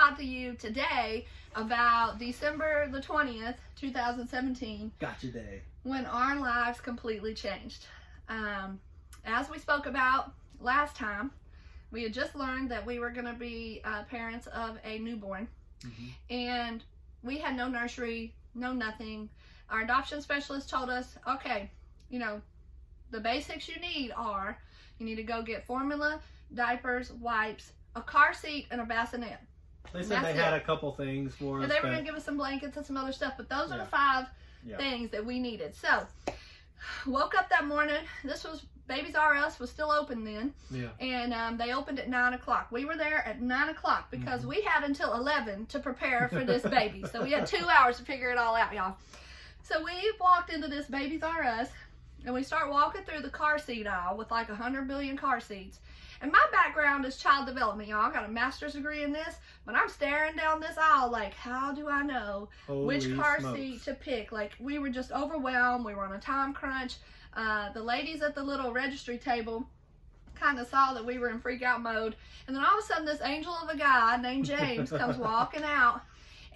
talk to you today about December the 20th, 2017. Gotcha day. When our lives completely changed. As we spoke about last time, we had just learned that we were going to be parents of a newborn. And we had no nursery, no nothing. Our adoption specialist told us, okay, you know, the basics you need are, you need to go get formula, diapers, wipes, a car seat, and a bassinet. They said they had a couple things for us. And they were going to give us some blankets and some other stuff, but those are the 5 things that we needed. So, woke up that morning. This was, Babies R Us was still open then. And they opened at 9 o'clock. We were there at 9 o'clock because we had until 11 to prepare for this baby. So we had 2 hours to figure it all out, y'all. So we walked into this Babies R Us, and we start walking through the car seat aisle with like 100 billion car seats. And my background is child development, y'all. I got a master's degree in this, but I'm staring down this aisle like, how do I know which car seat to pick? Like, we were just overwhelmed. We were on a time crunch. The ladies at the little registry table kind of saw that we were in freak out mode. And then all of a sudden, this angel of a guy named James comes walking out,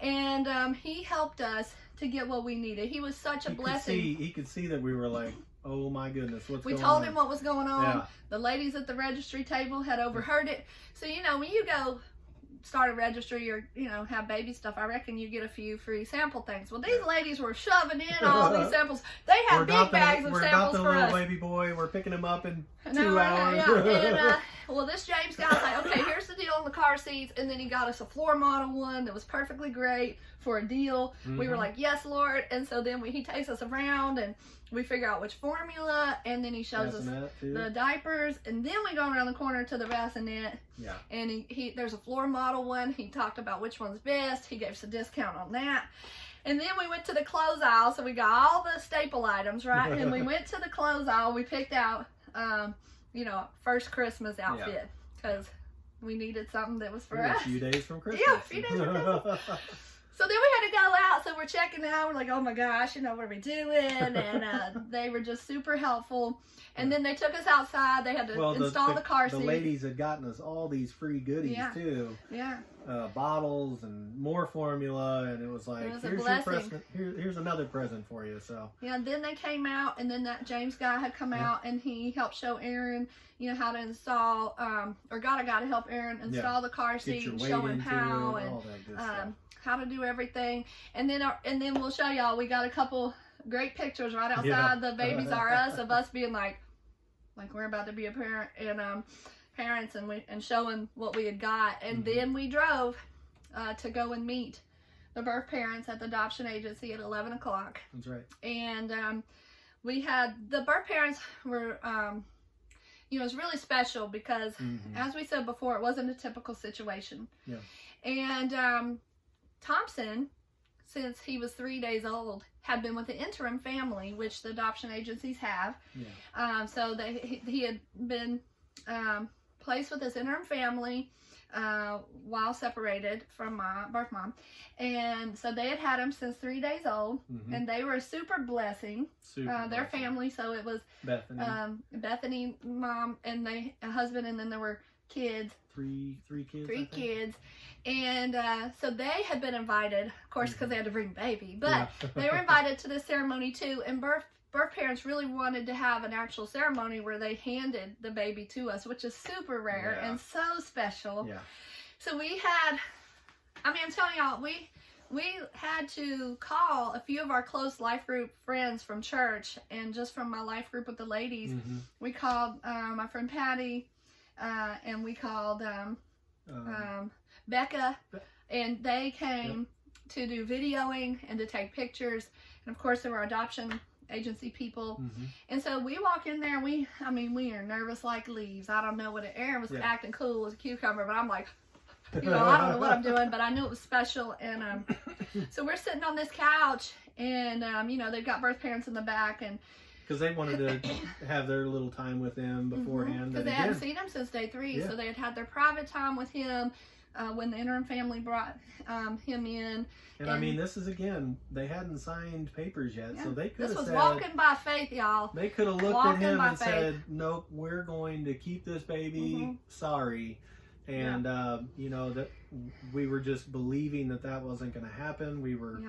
and he helped us to get what we needed. He was such a blessing. He could see that we were like, oh my goodness, what's going on? We told him what was going on. The ladies at the registry table had overheard it. So, you know, when you go start a registry or, you know, have baby stuff, I reckon you get a few free sample things. Well, these ladies were shoving in all these samples. They had big bags of samples for us. We're adopting a little baby boy. We're picking him up in 2 hours. And, well, this James guy's like, okay, here's the deal on the car seats. And then he got us a floor model one that was perfectly great for a deal. We were like, yes, Lord. And so then he takes us around and we figure out which formula, and then he shows us the diapers, and then we go around the corner to the bassinet. And he there's a floor model one. He talked about which one's best. He gave us a discount on that. And then we went to the clothes aisle, so we got all the staple items, right? And we went to the clothes aisle. We picked out, you know, first Christmas outfit, because we needed something that was for us. A few days from Christmas. Yeah, a few days from Christmas. So then we had to go out, so we're checking out. We're like, oh my gosh, you know, what are we doing? And they were just super helpful. And then they took us outside. They had to install the car seat. The ladies had gotten us all these free goodies too. Bottles and more formula, and it was like, here's your present. Here's another present for you. So and then they came out, and then that James guy had come out, and he helped show Aaron, you know, how to install, or got a guy to help Aaron install the car seat, and show him how, and all that good stuff. How to do everything. And then we'll show y'all, we got a couple great pictures right outside the Babies R Us of us being like we're about to be a parent and parents, and showing what we had got. And then we drove to go and meet the birth parents at the adoption agency at 11 o'clock. That's right. And we had the birth parents were you know, it was really special because as we said before, it wasn't a typical situation. And Thompson, since he was 3 days old, had been with the interim family, which the adoption agencies have. So he had been placed with this interim family while separated from my birth mom. And so they had him since 3 days old, and they were a super blessing, their family. So it was Bethany, mom, and a husband, and then there were kids. Three kids. Three kids. And so they had been invited, of course, because they had to bring baby, but they were invited to this ceremony too. And birth parents really wanted to have an actual ceremony where they handed the baby to us, which is super rare and so special. So we had, I mean, I'm telling y'all, we had to call a few of our close life group friends from church, and just from my life group with the ladies, we called my friend Patty, and we called Becca, and they came to do videoing and to take pictures. And of course there were adoption agency people. And so we walk in there, and we are nervous like leaves. I don't know what Aaron was acting cool as a cucumber, but I'm like, you know, I don't know what I'm doing, but I knew it was special. And so we're sitting on this couch, and you know, they've got birth parents in the back, and because they wanted to have their little time with him beforehand. Because they hadn't seen him since day 3, so they had had their private time with him when the interim family brought him in. And I mean, this is, again, they hadn't signed papers yet, so they could have said... This was walking by faith, y'all. They could have looked at him and said, nope, we're going to keep this baby, sorry. And you know, that we were just believing that wasn't going to happen. We were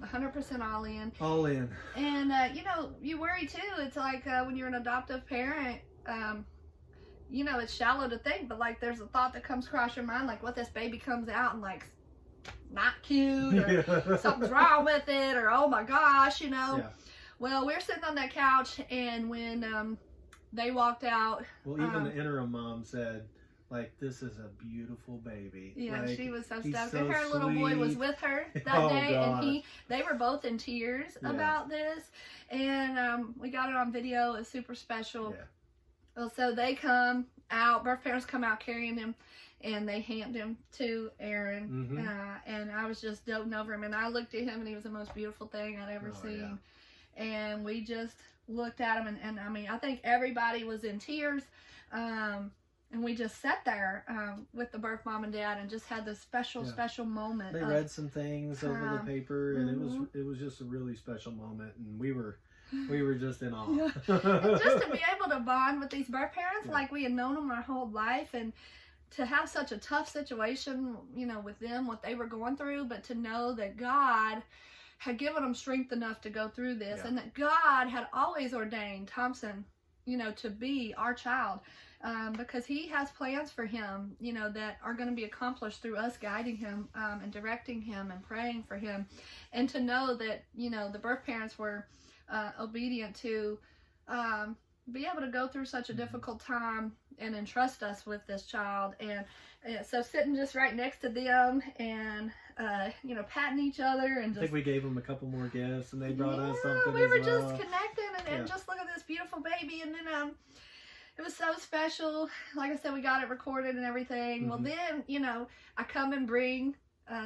100% all in. All in. And you know, you worry too. It's like when you're an adoptive parent, you know, it's shallow to think, but like there's a thought that comes across your mind, like what this baby comes out and like not cute, or something's wrong with it, or oh my gosh, you know. Yeah. Well, we're sitting on that couch, and when they walked out, well, even the interim mom said, like, this is a beautiful baby. Yeah, like, she was so stoked. So and her little boy was with her that day, and they were both in tears about this. And we got it on video. It's super special. Yeah. Well, so they come out, birth parents come out carrying him, and they hand him to Aaron. And I was just doting over him, and I looked at him, and he was the most beautiful thing I'd ever seen. Yeah. And we just looked at him, and I mean, I think everybody was in tears. And we just sat there with the birth mom and dad and just had this special moment. They read some things over the paper, and it was just a really special moment, and we were just in awe. Yeah. And just to be able to bond with these birth parents like we had known them our whole life, and to have such a tough situation, you know, with them, what they were going through, but to know that God had given them strength enough to go through this, and that God had always ordained Thompson, you know, to be our child. Because he has plans for him, you know, that are going to be accomplished through us guiding him and directing him and praying for him. And to know that, you know, the birth parents were obedient to be able to go through such a difficult time and entrust us with this child. And so sitting just right next to them and, you know, patting each other. And just, I think we gave them a couple more gifts, and they brought us something we were just connecting and just look at this beautiful baby. And then it was so special. Like I said, we got it recorded and everything. Well, then, you know, I come and bring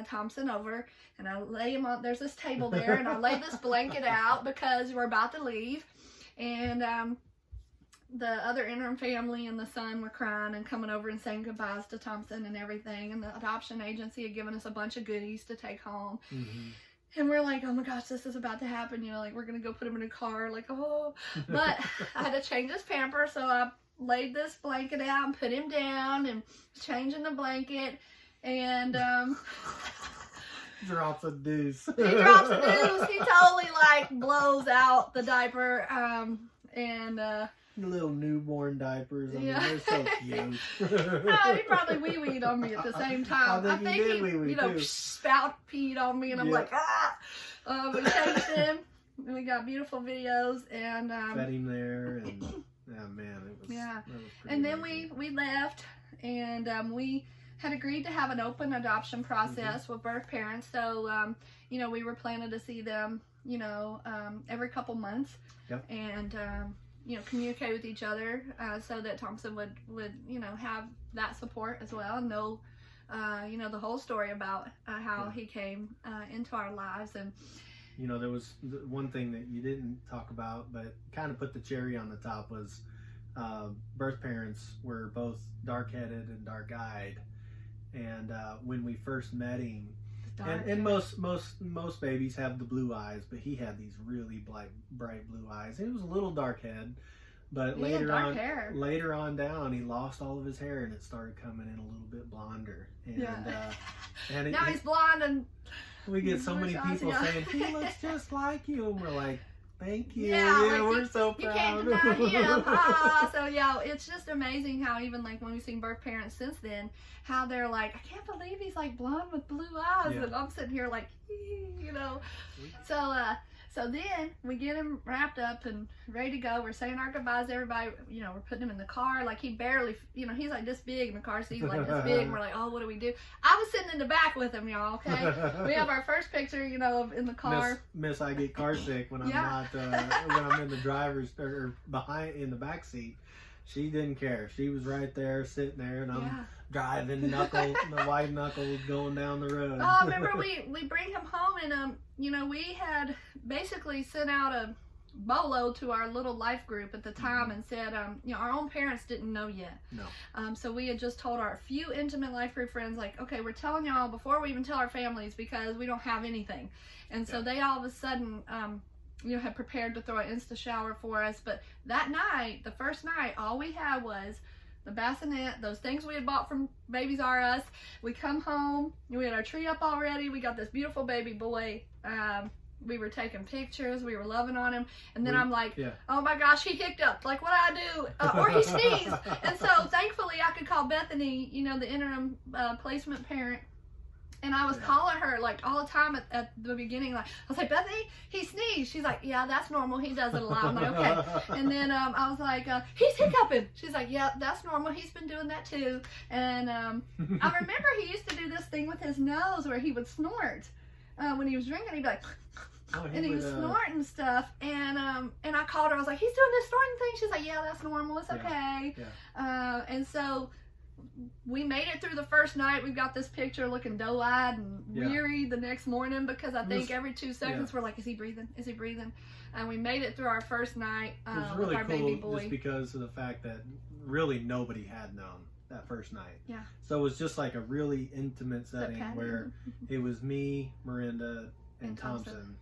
Thompson over, and I lay him on, there's this table there, and I lay this blanket out because we're about to leave. And the other interim family and the son were crying and coming over and saying goodbyes to Thompson and everything. And the adoption agency had given us a bunch of goodies to take home. And we're like, oh my gosh, this is about to happen. You know, like, we're going to go put him in a car. Like, oh. But I had to change his pamper, so I laid this blanket out and put him down and changing the blanket. And drops a deuce. He drops a deuce. He totally, like, blows out the diaper. And little newborn diapers. I mean, they're so cute. He probably wee-weed on me at the same time. I think he you know, spout peed on me, and I'm like, ah! We changed him, and we got beautiful videos, and fed him there, and man, it was that was pretty and then we left, and we had agreed to have an open adoption process with birth parents. So you know, we were planning to see them, you know, every couple months, and you know, communicate with each other so that Thompson would you know, have that support as well, and know you know, the whole story about how he came into our lives. And you know, there was one thing that you didn't talk about, but kind of put the cherry on the top, was birth parents were both dark-headed and dark-eyed, and when we first met him, and most babies have the blue eyes, but he had these really bright blue eyes. He was a little dark head, but later on down, he lost all of his hair, and it started coming in a little bit blonder. And and now he's blonde, and we get so many people saying he looks just like you, and we're like, thank you. Yeah, we're so proud. You can't deny him. So yeah, it's just amazing how even like when we've seen birth parents since then, how they're like, I can't believe he's like blonde with blue eyes, and I'm sitting here like, you know. So then we get him wrapped up and ready to go. We're saying our goodbyes to everybody. You know, we're putting him in the car. Like, he barely, you know, he's like this big in the car seat, like this big. And we're like, oh, what do we do? I was sitting in the back with him, y'all, okay? We have our first picture, you know, in the car. Miss, I get car sick when I'm not, when I'm in the driver's, or behind, in the back seat. She didn't care. She was right there, sitting there, and I'm driving, the wide knuckles going down the road. Oh, remember we bring him home, and you know, we had basically sent out a bolo to our little life group at the time and said, you know, our own parents didn't know yet. No. So we had just told our few intimate life group friends, like, okay, we're telling y'all before we even tell our families, because we don't have anything. And so they all of a sudden, you know, had prepared to throw an Insta shower for us. But that night, the first night, all we had was the bassinet, those things we had bought from Babies R Us. We come home, we had our tree up already. We got this beautiful baby boy. We were taking pictures, we were loving on him, and then I'm like, oh my gosh, he hiccuped, like what do I do? Or he sneezed. And so thankfully I could call Bethany, you know, the interim placement parent, and I was calling her like all the time at the beginning, like I was like, Bethany, he sneezed. She's like, yeah, that's normal, he does it a lot. I'm like, okay. And then I was like, he's hiccuping. She's like, yeah, that's normal, he's been doing that too. And I remember he used to do this thing with his nose where he would snort. When he was drinking, he'd be like, and he was snorting stuff, and I called her. I was like, he's doing this snorting thing. She's like, yeah, that's normal. It's okay. And so we made it through the first night. We got this picture looking doe-eyed and weary the next morning, because I think every 2 seconds we're like, is he breathing? Is he breathing? And we made it through our first night with our baby boy. Just because of the fact that really nobody had known that first night. Yeah. So it was just like a really intimate setting where it was me, Marinda, and Thompson,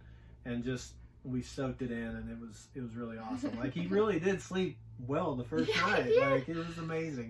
and just we soaked it in, and it was really awesome. Like he really did sleep well the first night. Like it was amazing.